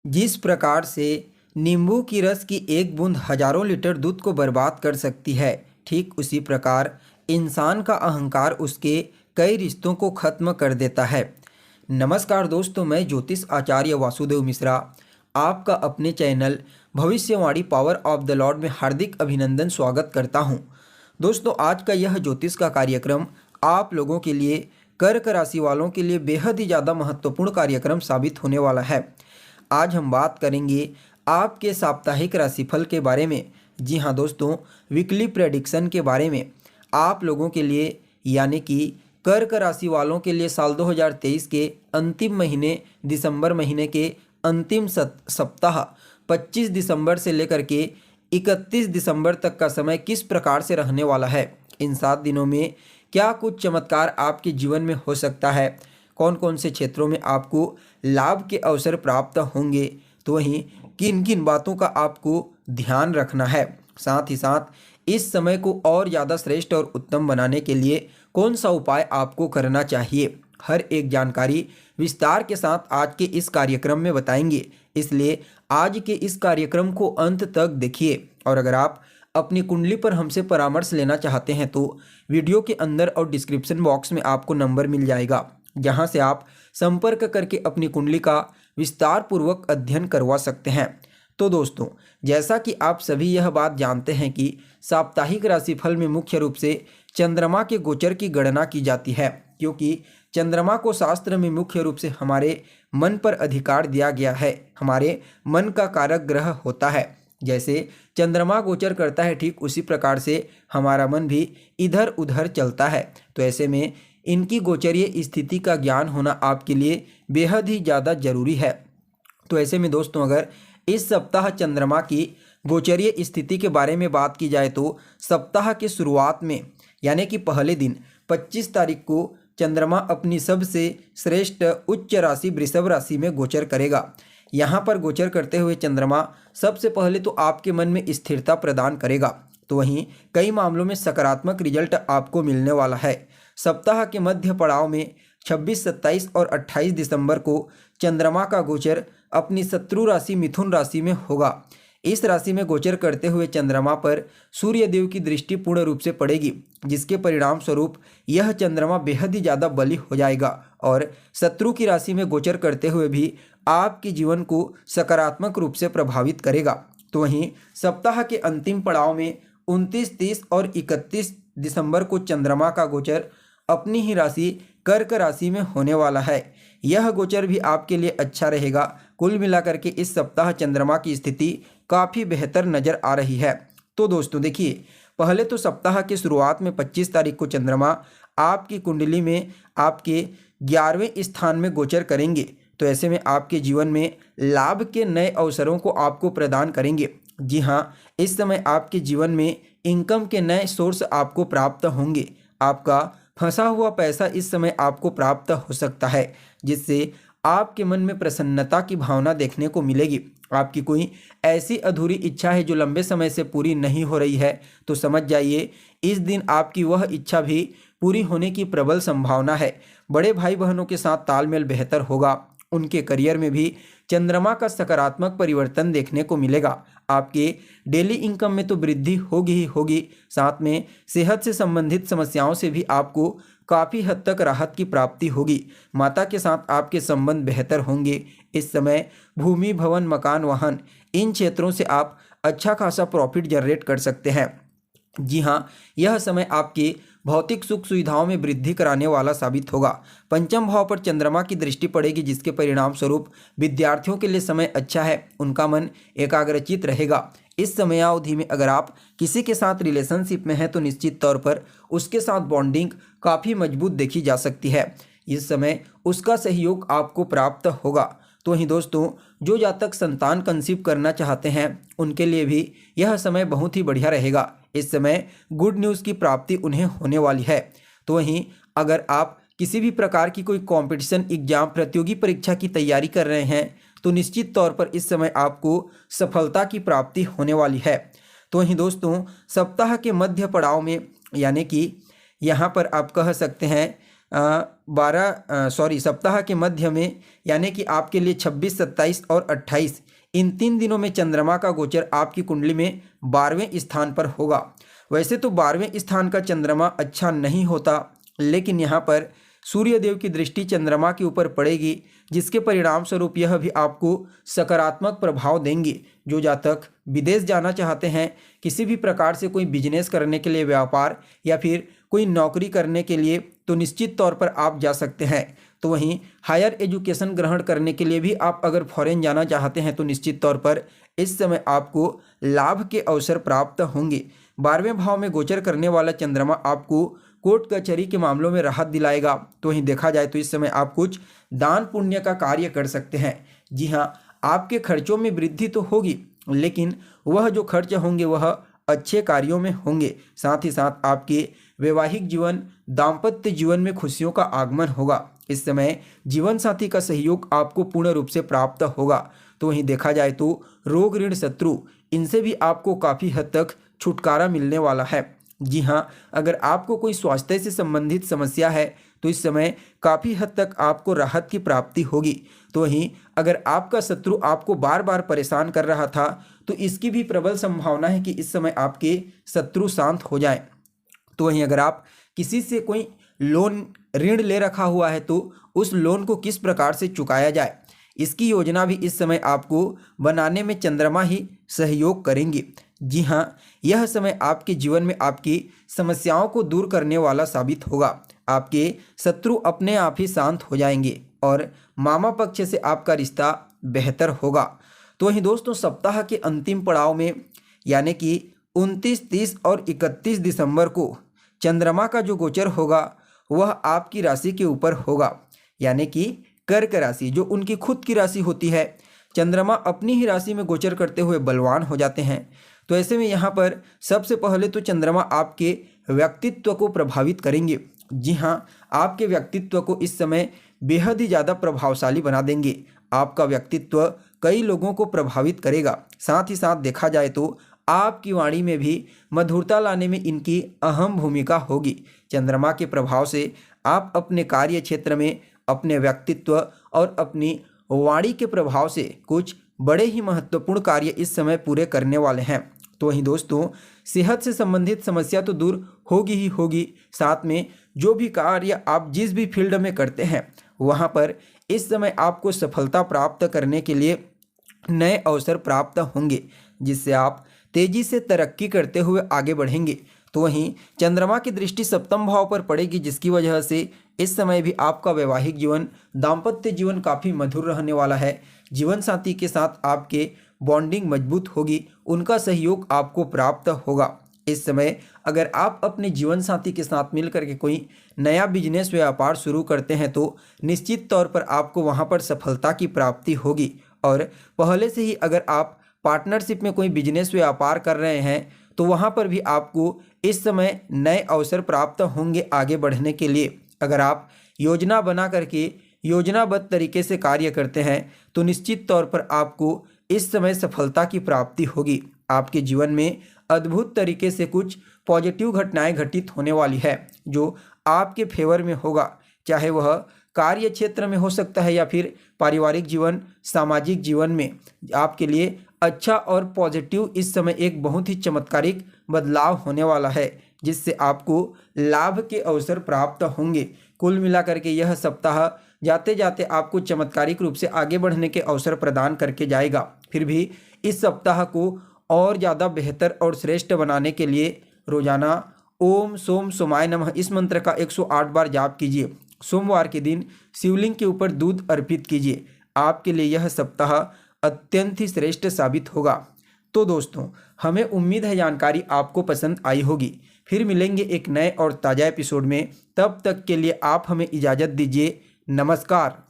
जिस प्रकार से नींबू की रस की एक बूंद हजारों लीटर दूध को बर्बाद कर सकती है, ठीक उसी प्रकार इंसान का अहंकार उसके कई रिश्तों को खत्म कर देता है। नमस्कार दोस्तों, मैं ज्योतिष आचार्य वासुदेव मिश्रा आपका अपने चैनल भविष्यवाणी पावर ऑफ द लॉर्ड में हार्दिक अभिनंदन स्वागत करता हूं। दोस्तों, आज का यह ज्योतिष का कार्यक्रम आप लोगों के लिए, कर्क राशि वालों के लिए बेहद ही ज़्यादा महत्वपूर्ण कार्यक्रम साबित होने वाला है। आज हम बात करेंगे आपके साप्ताहिक राशिफल के बारे में। जी हाँ दोस्तों, वीकली प्रेडिक्शन के बारे में आप लोगों के लिए, यानी कि कर्क राशि वालों के लिए साल 2023 के अंतिम महीने, दिसंबर महीने के अंतिम सप्ताह 25 दिसंबर से लेकर के 31 दिसंबर तक का समय किस प्रकार से रहने वाला है। इन 7 दिनों में क्या कुछ चमत्कार आपके जीवन में हो सकता है, कौन कौन से क्षेत्रों में आपको लाभ के अवसर प्राप्त होंगे, तो वहीं किन किन बातों का आपको ध्यान रखना है। साथ ही साथ इस समय को और ज़्यादा श्रेष्ठ और उत्तम बनाने के लिए कौन सा उपाय आपको करना चाहिए, हर एक जानकारी विस्तार के साथ आज के इस कार्यक्रम में बताएंगे। इसलिए आज के इस कार्यक्रम को अंत तक देखिए। और अगर आप अपनी कुंडली पर हमसे परामर्श लेना चाहते हैं तो वीडियो के अंदर और डिस्क्रिप्शन बॉक्स में आपको नंबर मिल जाएगा, जहां से आप संपर्क करके अपनी कुंडली का विस्तार पूर्वक अध्ययन करवा सकते हैं। तो दोस्तों, जैसा कि आप सभी यह बात जानते हैं कि साप्ताहिक राशिफल में मुख्य रूप से चंद्रमा के गोचर की गणना की जाती है, क्योंकि चंद्रमा को शास्त्र में मुख्य रूप से हमारे मन पर अधिकार दिया गया है, हमारे मन का कारक ग्रह होता है। जैसे चंद्रमा गोचर करता है, ठीक उसी प्रकार से हमारा मन भी इधर उधर चलता है। तो ऐसे में इनकी गोचरीय स्थिति का ज्ञान होना आपके लिए बेहद ही ज़्यादा जरूरी है। तो ऐसे में दोस्तों, अगर इस सप्ताह चंद्रमा की गोचरीय स्थिति के बारे में बात की जाए तो सप्ताह के शुरुआत में, यानी कि पहले दिन 25 तारीख को चंद्रमा अपनी सबसे श्रेष्ठ उच्च राशि वृषभ राशि में गोचर करेगा। यहाँ पर गोचर करते हुए चंद्रमा सबसे पहले तो आपके मन में स्थिरता प्रदान करेगा, तो वहीं कई मामलों में सकारात्मक रिजल्ट आपको मिलने वाला है। सप्ताह के मध्य पड़ाव में 26, 27 और 28 दिसंबर को चंद्रमा का गोचर अपनी शत्रु राशि मिथुन राशि में होगा। इस राशि में गोचर करते हुए चंद्रमा पर सूर्य देव की दृष्टि पूर्ण रूप से पड़ेगी, जिसके परिणाम स्वरूप यह चंद्रमा बेहद ही ज़्यादा बली हो जाएगा और शत्रु की राशि में गोचर करते हुए भी आपके जीवन को सकारात्मक रूप से प्रभावित करेगा। तो वहीं सप्ताह के अंतिम पड़ाव में 29, 30 और 31 दिसंबर को चंद्रमा का गोचर अपनी ही राशि कर्क राशि में होने वाला है। यह गोचर भी आपके लिए अच्छा रहेगा। कुल मिलाकर के इस सप्ताह चंद्रमा की स्थिति काफ़ी बेहतर नज़र आ रही है। तो दोस्तों देखिए, पहले तो सप्ताह के शुरुआत में 25 तारीख को चंद्रमा आपकी कुंडली में आपके 11वें स्थान में गोचर करेंगे। तो ऐसे में आपके जीवन में लाभ के नए अवसरों को आपको प्रदान करेंगे। जी हाँ, इस समय आपके जीवन में इनकम के नए सोर्स आपको प्राप्त होंगे। आपका फंसा हुआ पैसा इस समय आपको प्राप्त हो सकता है, जिससे आपके मन में प्रसन्नता की भावना देखने को मिलेगी। आपकी कोई ऐसी अधूरी इच्छा है जो लंबे समय से पूरी नहीं हो रही है, तो समझ जाइए इस दिन आपकी वह इच्छा भी पूरी होने की प्रबल संभावना है। बड़े भाई बहनों के साथ तालमेल बेहतर होगा। उनके करियर में भी चंद्रमा का सकारात्मक परिवर्तन देखने को मिलेगा। आपके डेली इनकम में तो वृद्धि होगी ही होगी, साथ में सेहत से संबंधित समस्याओं से भी आपको काफ़ी हद तक राहत की प्राप्ति होगी। माता के साथ आपके संबंध बेहतर होंगे। इस समय भूमि, भवन, मकान, वाहन, इन क्षेत्रों से आप अच्छा खासा प्रॉफिट जनरेट कर सकते हैं। जी हाँ, यह समय आपके भौतिक सुख सुविधाओं में वृद्धि कराने वाला साबित होगा। पंचम भाव पर चंद्रमा की दृष्टि पड़ेगी, जिसके परिणाम स्वरूप विद्यार्थियों के लिए समय अच्छा है। उनका मन एकाग्रचित रहेगा। इस समयावधि में अगर आप किसी के साथ रिलेशनशिप में हैं तो निश्चित तौर पर उसके साथ बॉन्डिंग काफ़ी मजबूत देखी जा सकती है। इस समय उसका सहयोग आपको प्राप्त होगा। तो वहीं दोस्तों, जो जातक संतान कंसीव करना चाहते हैं उनके लिए भी यह समय बहुत ही बढ़िया रहेगा। इस समय गुड न्यूज़ की प्राप्ति उन्हें होने वाली है। तो वहीं अगर आप किसी भी प्रकार की कोई कंपटीशन, एग्जाम, प्रतियोगी परीक्षा की तैयारी कर रहे हैं तो निश्चित तौर पर इस समय आपको सफलता की प्राप्ति होने वाली है। तो वहीं दोस्तों, सप्ताह के मध्य पड़ाव में, यानी कि यहाँ पर आप कह सकते हैं सप्ताह के मध्य में यानी कि आपके लिए 26, 27 और 28 इन 3 दिनों में चंद्रमा का गोचर आपकी कुंडली में 12वें स्थान पर होगा। वैसे तो 12वें स्थान का चंद्रमा अच्छा नहीं होता, लेकिन यहाँ पर सूर्यदेव की दृष्टि चंद्रमा के ऊपर पड़ेगी, जिसके परिणाम स्वरूप यह भी आपको सकारात्मक प्रभाव देंगे। जो जातक विदेश जाना चाहते हैं, किसी भी प्रकार से कोई बिजनेस करने के लिए, व्यापार या फिर कोई नौकरी करने के लिए, तो निश्चित तौर पर आप जा सकते हैं। तो वहीं हायर एजुकेशन ग्रहण करने के लिए भी आप अगर फॉरेन जाना चाहते हैं तो निश्चित तौर पर इस समय आपको लाभ के अवसर प्राप्त होंगे। 12वें भाव में गोचर करने वाला चंद्रमा आपको कोर्ट कचहरी के मामलों में राहत दिलाएगा। तो वहीं देखा जाए तो इस समय आप कुछ दान पुण्य का कार्य कर सकते हैं। जी हाँ, आपके खर्चों में वृद्धि तो होगी, लेकिन वह जो खर्च होंगे वह अच्छे कार्यों में होंगे। साथ ही साथ आपके वैवाहिक जीवन, दाम्पत्य जीवन में खुशियों का आगमन होगा। इस समय जीवन साथी का सहयोग आपको पूर्ण रूप से प्राप्त होगा। तो वहीं देखा जाए तो रोग, ऋण, शत्रु, इनसे भी आपको काफ़ी हद तक छुटकारा मिलने वाला है। जी हाँ, अगर आपको कोई स्वास्थ्य से संबंधित समस्या है तो इस समय काफ़ी हद तक आपको राहत की प्राप्ति होगी। तो वहीं अगर आपका शत्रु आपको बार बार परेशान कर रहा था तो इसकी भी प्रबल संभावना है कि इस समय आपके शत्रु शांत हो जाएं। तो वहीं अगर आप किसी से कोई लोन, ऋण ले रखा हुआ है तो उस लोन को किस प्रकार से चुकाया जाए, इसकी योजना भी इस समय आपको बनाने में चंद्रमा ही सहयोग करेंगे। जी हाँ, यह समय आपके जीवन में आपकी समस्याओं को दूर करने वाला साबित होगा। आपके शत्रु अपने आप ही शांत हो जाएंगे और मामा पक्ष से आपका रिश्ता बेहतर होगा। तो वहीं दोस्तों, सप्ताह के अंतिम पड़ाव में यानी कि 29, 30 और 31 दिसंबर को चंद्रमा का जो गोचर होगा वह आपकी राशि के ऊपर होगा, यानी कि कर्क राशि, जो उनकी खुद की राशि होती है। चंद्रमा अपनी ही राशि में गोचर करते हुए बलवान हो जाते हैं। तो ऐसे में यहाँ पर सबसे पहले तो चंद्रमा आपके व्यक्तित्व को प्रभावित करेंगे। जी हाँ, आपके व्यक्तित्व को इस समय बेहद ही ज़्यादा प्रभावशाली बना देंगे। आपका व्यक्तित्व कई लोगों को प्रभावित करेगा। साथ ही साथ देखा जाए तो आपकी वाणी में भी मधुरता लाने में इनकी अहम भूमिका होगी। चंद्रमा के प्रभाव से आप अपने कार्य क्षेत्र में अपने व्यक्तित्व और अपनी वाणी के प्रभाव से कुछ बड़े ही महत्वपूर्ण कार्य इस समय पूरे करने वाले हैं। तो वहीं दोस्तों, सेहत से संबंधित समस्या तो दूर होगी ही होगी, साथ में जो भी कार्य आप जिस भी फील्ड में करते हैं वहाँ पर इस समय आपको सफलता प्राप्त करने के लिए नए अवसर प्राप्त होंगे, जिससे आप तेजी से तरक्की करते हुए आगे बढ़ेंगे। तो वहीं चंद्रमा की दृष्टि सप्तम भाव पर पड़ेगी, जिसकी वजह से इस समय भी आपका वैवाहिक जीवन, दाम्पत्य जीवन काफ़ी मधुर रहने वाला है। जीवन साथी के साथ आपके बॉन्डिंग मजबूत होगी, उनका सहयोग आपको प्राप्त होगा। इस समय अगर आप अपने जीवन साथी के साथ मिलकर के कोई नया बिजनेस, व्यापार शुरू करते हैं तो निश्चित तौर पर आपको वहां पर सफलता की प्राप्ति होगी। और पहले से ही अगर आप पार्टनरशिप में कोई बिजनेस, व्यापार कर रहे हैं तो वहां पर भी आपको इस समय नए अवसर प्राप्त होंगे आगे बढ़ने के लिए। अगर आप योजना बना करके योजनाबद्ध तरीके से कार्य करते हैं तो निश्चित तौर पर आपको इस समय सफलता की प्राप्ति होगी। आपके जीवन में अद्भुत तरीके से कुछ पॉजिटिव घटनाएं घटित होने वाली है, जो आपके फेवर में होगा। चाहे वह कार्य क्षेत्र में हो सकता है या फिर पारिवारिक जीवन, सामाजिक जीवन में आपके लिए अच्छा और पॉजिटिव इस समय एक बहुत ही चमत्कारिक बदलाव होने वाला है, जिससे आपको लाभ के अवसर प्राप्त होंगे। कुल मिलाकर के यह सप्ताह जाते जाते आपको चमत्कारिक रूप से आगे बढ़ने के अवसर प्रदान करके जाएगा। फिर भी इस सप्ताह को और ज़्यादा बेहतर और श्रेष्ठ बनाने के लिए रोजाना ओम सोम सोमाय नमः इस मंत्र का 108 बार जाप कीजिए। सोमवार के दिन शिवलिंग के ऊपर दूध अर्पित कीजिए। आपके लिए यह सप्ताह अत्यंत ही श्रेष्ठ साबित होगा। तो दोस्तों, हमें उम्मीद है जानकारी आपको पसंद आई होगी। फिर मिलेंगे एक नए और ताज़ा एपिसोड में। तब तक के लिए आप हमें इजाज़त दीजिए। नमस्कार।